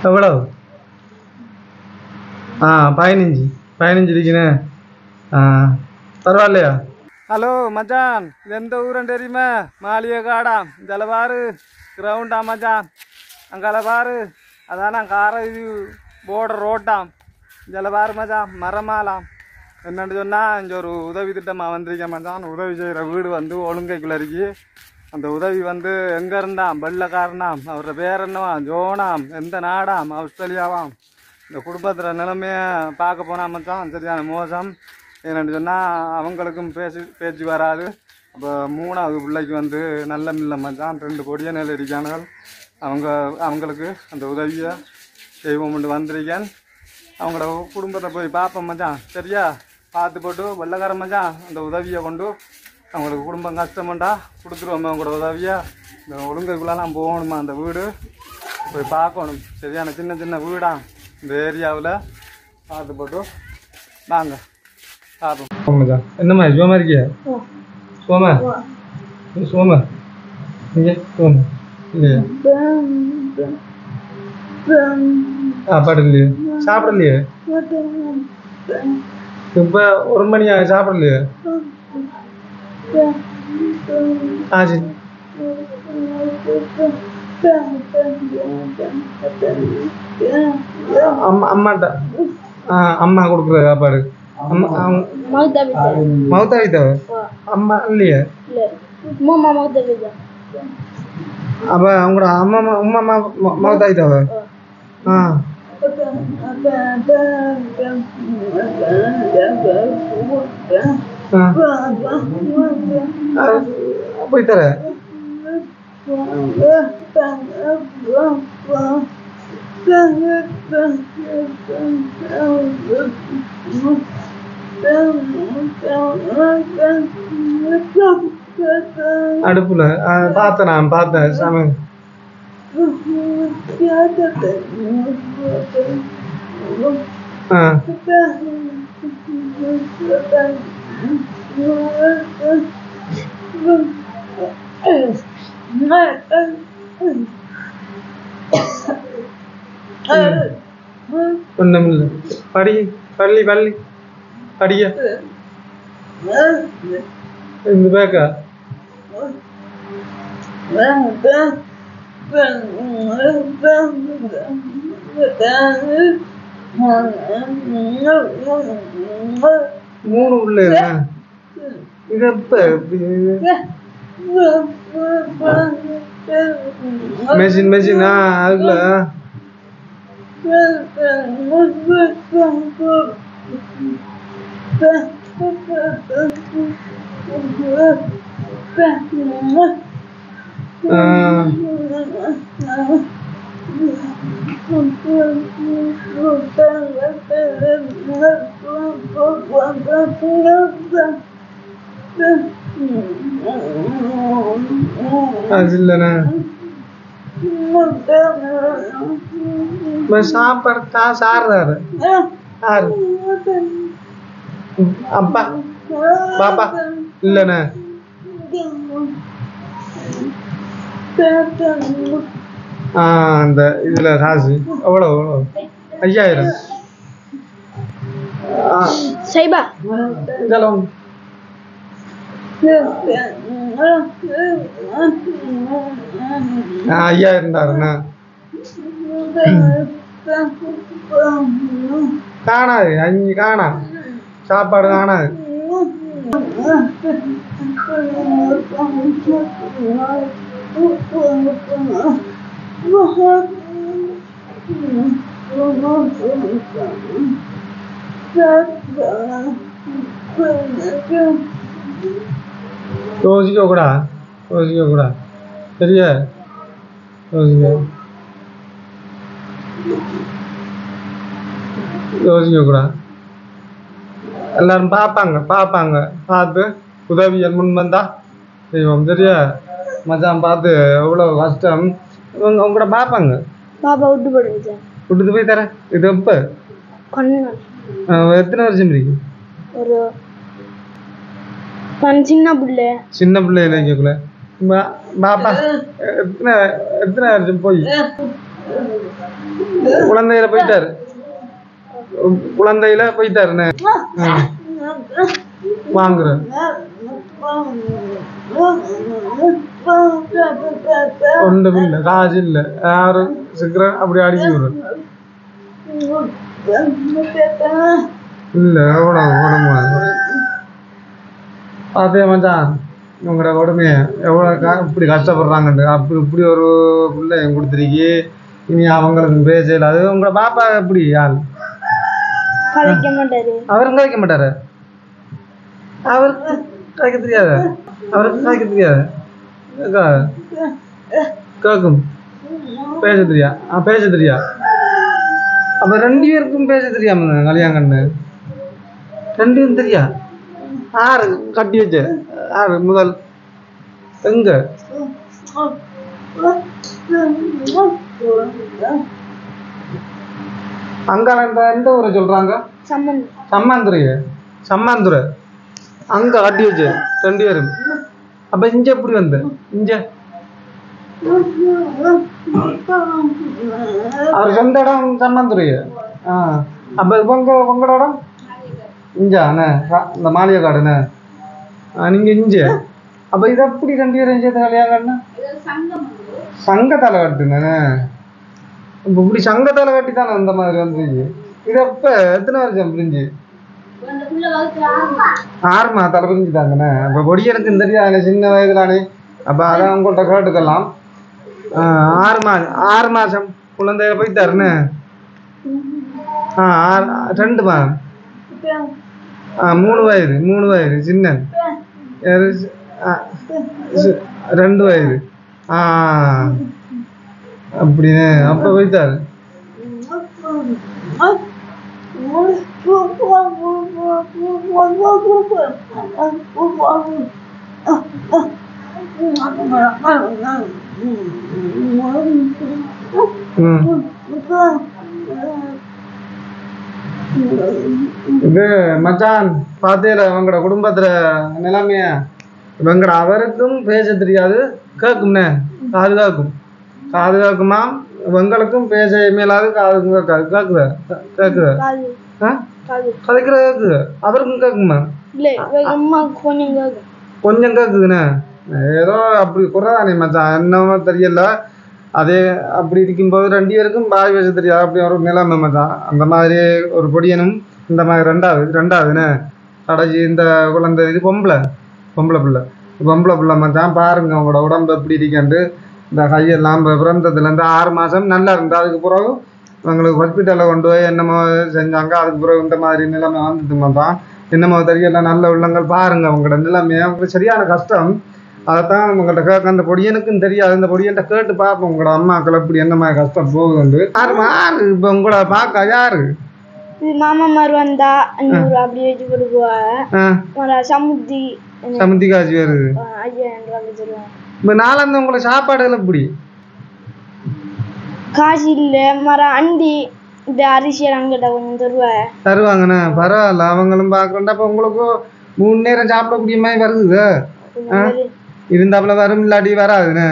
எவ்வளவு? 15 இருக்குண்ணே. பரவாயில்லையா? ஹலோ மச்சான், இது எந்த ஊருன்னு தெரியுமா? மாளிகைக்காடாம். இதில் பாரு கிரவுண்டா மச்சான், அங்கே பாரு அதானா காரை இது போர்டர் ரோட்டாம். இதில் பாரு மச்சான் மரமாலாம். என்னென்னு சொன்னால் இங்கே ஒரு உதவி திட்டமாக வந்திருக்கேன் மச்சான். உதவி செய்கிற வீடு வந்து ஒழுங்கைக்குள்ள இருக்கு. அந்த உதவி வந்து எங்கே இருந்தாம்? வெள்ளக்காரனாம். அவரோட பேர் என்னவா? ஜோனாம். எந்த நாடாம்? ஆஸ்திரேலியாவாம். இந்த குடும்பத்தில் நிலைமையை பார்க்க போனால் மச்சான் சரியான மோசம். என்னென்னு சொன்னால் அவங்களுக்கும் பேச்சு வராது. அப்போ 3வது பிள்ளைக்கு வந்து நல்ல மில்ல மச்சான் 2 கொடிய நெல் இருக்கானுகள். அவங்களுக்கு அந்த உதவியை செய்வோம்னு வந்திருக்கேன். அவங்களோட குடும்பத்தை போய் பார்ப்போம் மச்சான். சரியா? பார்த்து போட்டு வெள்ளக்கார மச்சான் அந்த உதவியை கொண்டு அவங்களுக்கு குடும்பம் கஷ்டமாண்டா கொடுத்துருவோம். அவங்களோட உதவியை இந்த ஒழுங்கைக்குள்ளெல்லாம் போகணுமா? அந்த வீடு போய் பார்க்கணும். சரியான சின்ன சின்ன வீடா இந்த ஏரியாவில். பார்த்து போட்டு வாங்க பார்ப்போம் மச்சான். என்னம்மா சுகமா இருக்கியா? சுகமா சுகமா இங்கே சுகமா இல்லையா? சாப்பாடு இல்லையே? சாப்பிடலையே? இப்போ 1 மணி சாப்பிடலையே? சரி. அம்மாட்ட அம்மா கொடுக்குற சாப்பாடு மௌத்தாவித்தவ அம்மா இல்லையே? அப்ப அவங்களோட அம்மா மௌத்தாவித்தவ. போய் தர அடுப்புல பார்த்தேன் சாமி. ஒண்ணுமில்லை. பள்ளி படிக்க இந்த பேக்கா மூணு உள்ள இது எப்ப மெஷின் அதுக்குள்ள அது இல்லைண்ணா சாப்பிட்றா சாடுறாரு யாரு? அப்பா பாப்பா இல்லைண்ணா. அந்த இதுல காசு எவ்வளோ? 5000. இதெல்லாம் 5000 காணாது. 5 காணா சாப்பாடு காணாது. யோசிக்க கூடா சரியா? யோசிக்க கூடா. எல்லாரும் பார்ப்பாங்க பார்த்து உதவியை முன் வந்தா செய்வோம். சரியா மச்சான்? பார்த்து எவ்வளோ கஷ்டம் உங்களோட பார்ப்பாங்க. விட்டுட்டு போய் தரேன். இது எப்போ? எத்தனை வருஷம் இருக்கு? ஒரு சின்ன பிள்ளை இலக்கியக்குள்ள பாப்பா எத்தனை வருஷம் போய் குழந்தையில போயிட்டாரு குழந்தையில போயிட்டாருண்ணே வாங்குறேன் ஒன்றும் இல்லை காசு இல்லை யாரும் சீக்கிரம் அப்படி அடிச்சு விடுறேன் இல்லை எவ்வளோ உடம்பு பார்த்தே மச்சான் உங்களோட உடமைய எவ்வளோ இப்படி கஷ்டப்படுறாங்கண்டு அப்படி இப்படி ஒரு பிள்ளை கொடுத்துருக்கி இனி அவங்களுக்கு பேசல அது உங்களோட பாப்பா எப்படி ஆள் அவரும் கதைக்க மாட்டாரு அவருக்கு கதைக்க தெரியாது அவருக்கு கதைக்க தெரியாது கேட்கும் பேச தெரியா பேச தெரியா அப்ப 2 பேருக்கும் பேச தெரியாம கல்யாணம் ரெண்டு பேரும் தெரியா ஆறு கட்டி வச்சு ஆறு முதல் எங்க அங்கால எந்த ஊரை சொல்றாங்க சம்மாந்துறை அங்க கட்டி வச்சு 2 பேரும் அப்ப இங்க எப்படி வந்த இங்க அவர் சொந்த இடம் சம்மாந்துறைய அப்ப உங்களோட இடம் இஞ்சாண்ணே இந்த மாளிகைக்காடுண்ணே நீங்க இஞ்ச அப்ப இது எப்படி 2 பேரும் இஞ்ச கல்யாணம்னா சங்கத்தால கட்டுங்கண்ணே இப்போ இப்படி சங்கத்தால கட்டி தானே அந்த மாதிரி வந்துருச்சு இது எப்ப எத்தனை வருஷம் பிரிஞ்சு 6 தலை பிரிஞ்சுட்டாங்கண்ணே அப்ப பொடி எனக்கு தெரியாது சின்ன வயதுலானே அப்ப அதான் உங்கள்கிட்ட கேட்டுக்கலாம் 6 மாசம் குழந்தைய போயிட்டாருண்ணே 2 மாதம் 3 வயது சின்ன 2 வயது அப்படின்னு அப்ப போயிட்டாரு இது மச்சான் பாத்தீங்களா இவங்கட குடும்பத்துல நிலைமைய இவங்கட அவருக்கும் பேச தெரியாது கேட்கும்னே காதுகாக்குமா இவங்களுக்கும் பேச மேலாது காதுக்கும் கேட்குது கதைக்கிற கேக்குது அவருக்கும் கேட்குமா கொஞ்சம் கேக்குதுண்ணே ஏதோ அப்படி குறைதானே மச்சான் என்னமோ தெரியல அதே அப்படி இருக்கும்போது 2 பேருக்கும் பாய் பேச தெரியாது அப்படி ஒரு நிலைமை மச்சான் அந்த மாதிரி ஒரு பொடியனும் இந்த மாதிரி ரெண்டாவதுண்ணே கடைசி இந்த குழந்தை இது பொம்பளை பிள்ளை மச்சான் பாருங்க அவங்களோட உடம்பு எப்படி இருக்கேன்ட்டு இந்த கையெல்லாம் பிறந்ததுலேருந்து 6 மாதம் நல்லா இருந்தது அதுக்கு பிறகு அவங்களுக்கு ஹாஸ்பிட்டலில் கொண்டு போய் என்னமோ செஞ்சாங்க அதுக்கு பிறகு இந்த மாதிரி நிலைமை வந்துட்டு மச்சான் என்னமோ தெரியல நல்ல உள்ளங்கள் பாருங்க அவங்களோட நிலைமையை அவங்களுக்கு சரியான கஷ்டம் அதைத்தான் உங்கள்கிட்ட கேட்க அந்த பொடியனுக்கும் தெரியாது இந்த பொடியன்ட்ட கேட்டு பார்ப்போம் உங்களோட அம்மாக்கள் எப்படி என்ன மாதிரி கஷ்டம் போகுதுண்டு யாரு இப்போ உங்களை பார்க்க யாரு மாமாமார் வந்தா அப்படி வச்சு கொடுக்குவா சமுத்தி காட்சி வருது இப்போ நாளாந்து உங்களை சாப்பாடுகள் எப்படி காசு இல்ல அண்டி இந்த அரிசி அங்கிட்ட கொஞ்சம் தருவாங்கண்ணே பரவாயில்ல அவங்களும் பார்க்கறா அப்போ உங்களுக்கு 3 நேரம் சாப்பிடக்கூடிய மாதிரி வருது இருந்தாப்புல வரும் இல்லாட்டி வராதுண்ணே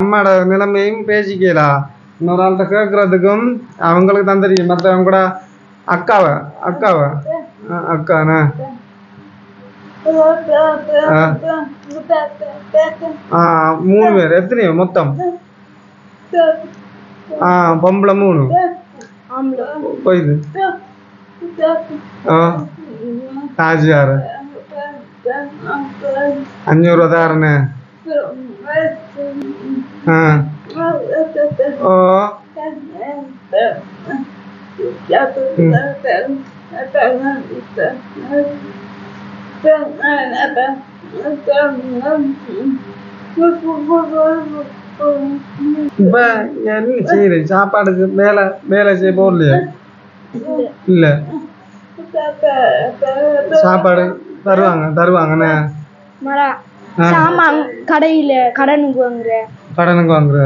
அம்மாட நிலைமையும் பேசிக்கலாம் இன்னொரு ஆள்கிட்ட கேட்கறதுக்கும் அவங்களுக்கு தான் தெரியும் மற்றவங்க கூட அக்காண்ணே 3 பேர் எத்தனையோ மொத்தம் பொம்பளை 3 போயிது காசு யாரு 500 ரூபா தாருண்ணே ஓ இப்ப என்ன செய்யுது சாப்பாடுக்கு மேல செய்ய போடலையா இல்ல சாப்பாடு தருவாங்கண்ணே கடனுக்கு வாங்குற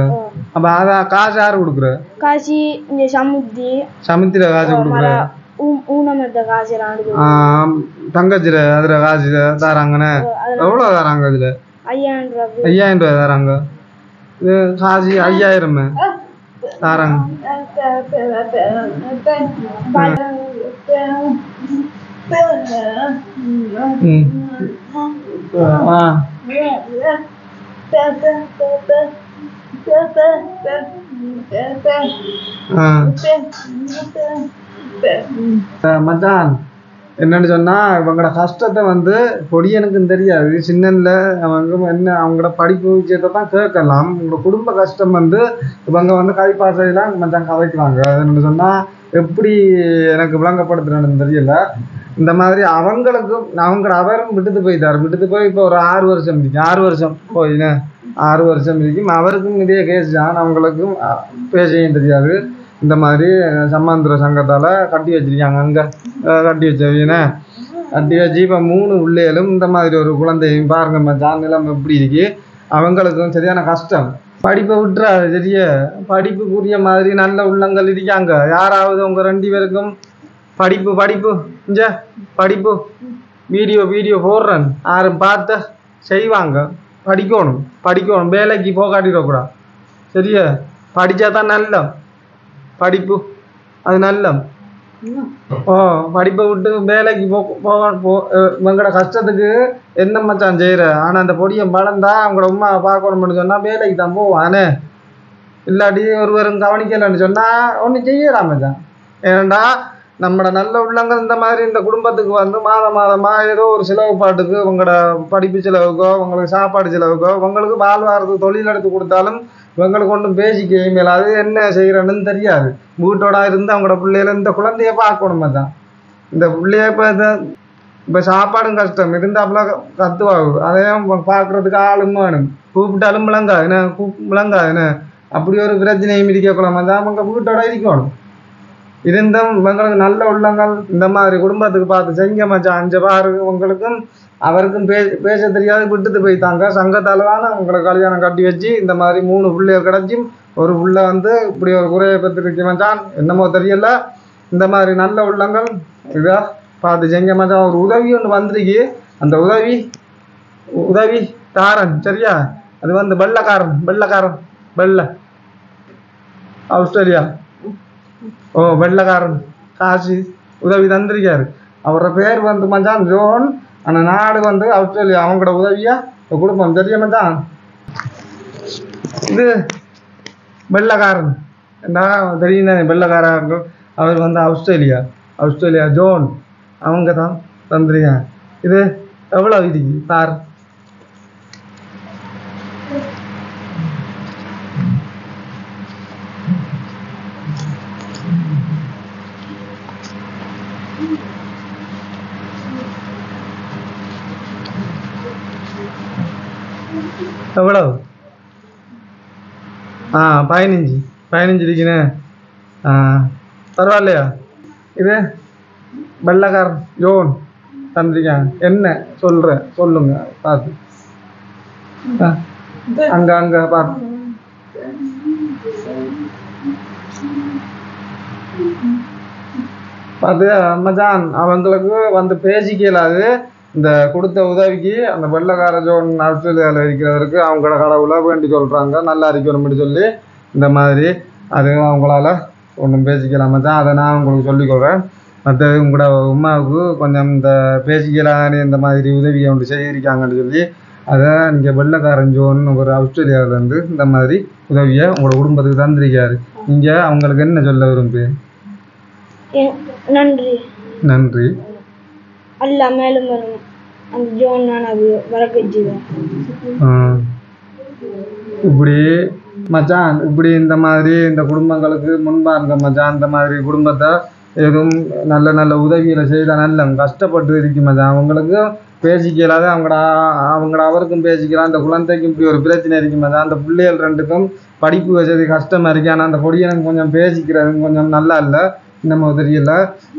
அப்ப அதான் காசு யாரு கொடுக்குற காசு இந்த சமுத்திர காசு கொடுக்குற தங்கச்சில அதுல காசு தராங்கண்ணே எவ்வளவு தராங்க அதுல 5000 ரூபாய் தராங்க இது காசு 5000 தாராங்க. மச்சான் என்னன்னு சொன்னா இவங்களோட கஷ்டத்தை வந்து பொடியனுக்கும் தெரியாது. சின்னன்ல அவங்க என்ன அவங்களோட படிப்பு விஷயத்தை தான் கேட்கலாம். உங்களோட குடும்ப கஷ்டம் வந்து இவங்க வந்து கைப்பாசையெல்லாம் மச்சான் கதைக்கிறாங்க. என்னன்னு சொன்னா எப்படி எனக்கு விளங்கப்படுத்துறேன்னு தெரியல. இந்த மாதிரி அவங்களுக்கும் அவரும் விட்டுட்டு போயிட்டாரு. விட்டுட்டு போய் இப்போ ஒரு 6 வருஷம் இருக்கும். 6 வருஷம் போயின்னு 6 வருஷம் இருக்கும். அவருக்கும் இதே கேஸ் தான். அவங்களுக்கும் பேசவும் தெரியாது. இந்த மாதிரி சம்மாந்திர சங்கத்தால் கட்டி வச்சிருக்காங்க. அங்கே கட்டி வச்சவீனே கட்டி வச்சு இப்போ 3 பிள்ளைகளும் இந்த மாதிரி ஒரு குழந்தையும் பாருங்க மச்சான் நிலம் எப்படி இருக்கு. அவங்களுக்கும் சரியான கஷ்டம். படிப்பை விட்டுறாது தெரிய படிப்புக்குரிய மாதிரி நல்ல உள்ளங்கள் இருக்காங்க. யாராவது உங்க 2 பேருக்கும் படிப்பு இஞ்ச படிப்பு வீடியோ போடுறேன் யாரும் பார்த்த செய்வாங்க. படிக்கணும் வேலைக்கு போகாட்டிடக்கூடாது. சரியா படித்தா தான் நல்ல படிப்பு. அது நல்ல படிப்பை விட்டு வேலைக்கு இவங்களோட கஷ்டத்துக்கு என்ன மச்சான் செய்கிற. ஆனால் அந்த பொடியை வளர்ந்தா அவங்களோட உமா பார்க்கணும்னு சொன்னால் வேலைக்கு தான் போவானே. இல்லாட்டி ஒருவரும் கவனிக்கலைன்னு சொன்னால் ஒன்றும் செய்யலாம் மச்சான். ஏனண்டா நம்மளோட நல்ல உள்ளங்கள் இந்த மாதிரி இந்த குடும்பத்துக்கு வந்து மாதமாக ஏதோ ஒரு செலவு பாட்டுக்கு உங்களோட படிப்பு செலவுக்கோ உங்களுக்கு சாப்பாடு செலவுக்கோ உங்களுக்கு வாழ்வாரத்துக்கு தொழில் எடுத்து கொடுத்தாலும் இவங்களுக்கு ஒன்றும் பேசிக்க மேலாது என்ன செய்கிறேன்னு தெரியாது. வீட்டோட இருந்து அவங்களோட பிள்ளைகளை இந்த குழந்தைய பார்க்கணுமே தான். இந்த பிள்ளைய இப்போ சாப்பாடும் கஷ்டம் இருந்தாப்புல கத்துவாகு. அதையும் பார்க்குறதுக்கு ஆளும் வேணும். கூப்பிட்டாலும் விளங்காதுன்னு அப்படி ஒரு பிரச்சனையும் இருக்கக்கூடாது தான். அவங்க வீட்டோட இருக்கணும். இருந்தும் இவங்களுக்கு நல்ல உள்ளங்கள் இந்த மாதிரி குடும்பத்துக்கு பார்த்து செஞ்ச மச்சான் 5 பாரு. உங்களுக்கும் அவருக்கும் பேச தெரியாது விட்டுட்டு போய்த்தாங்க. சங்கத்தால் தானே உங்களை கல்யாணம் கட்டி வச்சு இந்த மாதிரி 3 பிள்ளைகள் கிடச்சும் ஒரு பிள்ளை வந்து இப்படி ஒரு குறையை பெற்றுருக்கு மச்சான். என்னமோ தெரியல. இந்த மாதிரி நல்ல உள்ளங்கள் இதா பார்த்து செஞ்ச மச்சான். ஒரு உதவி ஒன்று வந்திருக்கு. அந்த உதவி தாரன் சரியா. அது வந்து வெள்ளைக்காரன் ஆஸ்திரேலியா வெள்ளைக்காரன் காசு உதவி தந்திருக்காரு. அவரோட பேர் வந்து மச்சான் ஜோன். ஆனால் நாடு வந்து ஆஸ்திரேலியா. அவங்களோட உதவியா குடும்பம் சரியா மச்சான். இது வெள்ளைக்காரன் என்ன தெரியும் தானே. வெள்ளைக்காரங்க அவர் வந்து ஆஸ்திரேலியா ஜோன் அவங்க தான் தந்திருக்காங்க. இது எவ்வளோ இதுக்கு பார். எவ்வளவு 15 இருக்குண்ணே. பரவாயில்லையா. இது வெள்ளைக்காரன் ஜோன் தந்திருக்காங்க. என்ன சொல்லுங்க பார்த்து. அங்க பாரு. பார்த்து மச்சான் அவங்களுக்கு வந்து பேசிக்கலாது. இந்த கொடுத்த உதவிக்கு அந்த வெள்ளைக்கார ஜோன் ஆஸ்திரேலியாவில் இருக்கிறவருக்கு அவங்களோட கடவுளை வேண்டி சொல்கிறாங்க நல்லா இருக்கணும்னு சொல்லி. இந்த மாதிரி அது அவங்களால ஒன்றும் பேசிக்கலாம் மச்சான். அதை நான் உங்களுக்கு சொல்லிக்கொள்கிறேன். மற்றது உங்களோட உமாவுக்கு கொஞ்சம் இந்த பேசிக்கலான்னு இந்த மாதிரி உதவியை ஒன்று செய்திருக்காங்கன்னு சொல்லி அதை நீங்கள் வெள்ளைக்காரன் ஜோன் ஒரு ஆஸ்திரேலியாவிலேருந்து இந்த மாதிரி உதவியை உங்களோட குடும்பத்துக்கு தந்திருக்காரு. நீங்கள் அவங்களுக்கு என்ன சொல்ல விரும்பு? நன்றி. அல்ல மேலும் அந்த ஜோன் நான் அது வரக்கச்சுவேன். இப்படி மச்சான் இப்படி இந்த மாதிரி இந்த குடும்பங்களுக்கு முன்பாருங்க மச்சான். இந்த மாதிரி குடும்பத்தை எதுவும் நல்ல உதவிகளை செய்தால் நல்ல கஷ்டப்பட்டு இருக்கு மச்சான். அவங்களுக்கு பேசிக்கலாது. அவருக்கும் பேசிக்கலாம். அந்த குழந்தைக்கும் இப்படி ஒரு பிரச்சனை இருக்கு மச்சான். அந்த பிள்ளைகள் 2க்கும் படிப்பு வசதி கஷ்டமாக இருக்கு. ஆனால் அந்த பொடியனுக்கு கொஞ்சம் பேசிக்கிறது கொஞ்சம் நல்லா இல்லை. நம்ம தெரியல.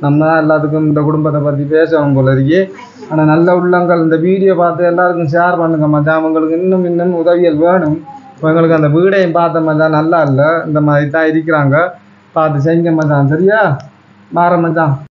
நம்ம தான் எல்லாத்துக்கும் இந்த குடும்பத்தை பற்றி பேசவும் போல இருக்கு. ஆனால் நல்ல உள்ளங்கள் இந்த வீடியோ பார்த்து எல்லாருக்கும் ஷேர் பண்ணுங்க மச்சான். அவங்களுக்கு இன்னும் உதவிகள் வேணும். அவங்களுக்கு அந்த வீடையும் பார்த்த மச்சான் நல்லா இல்லை. இந்த மாதிரி தான் இருக்கிறாங்க. பார்த்து செய்யுங்க மச்சான். சரியா மாற மச்சான்.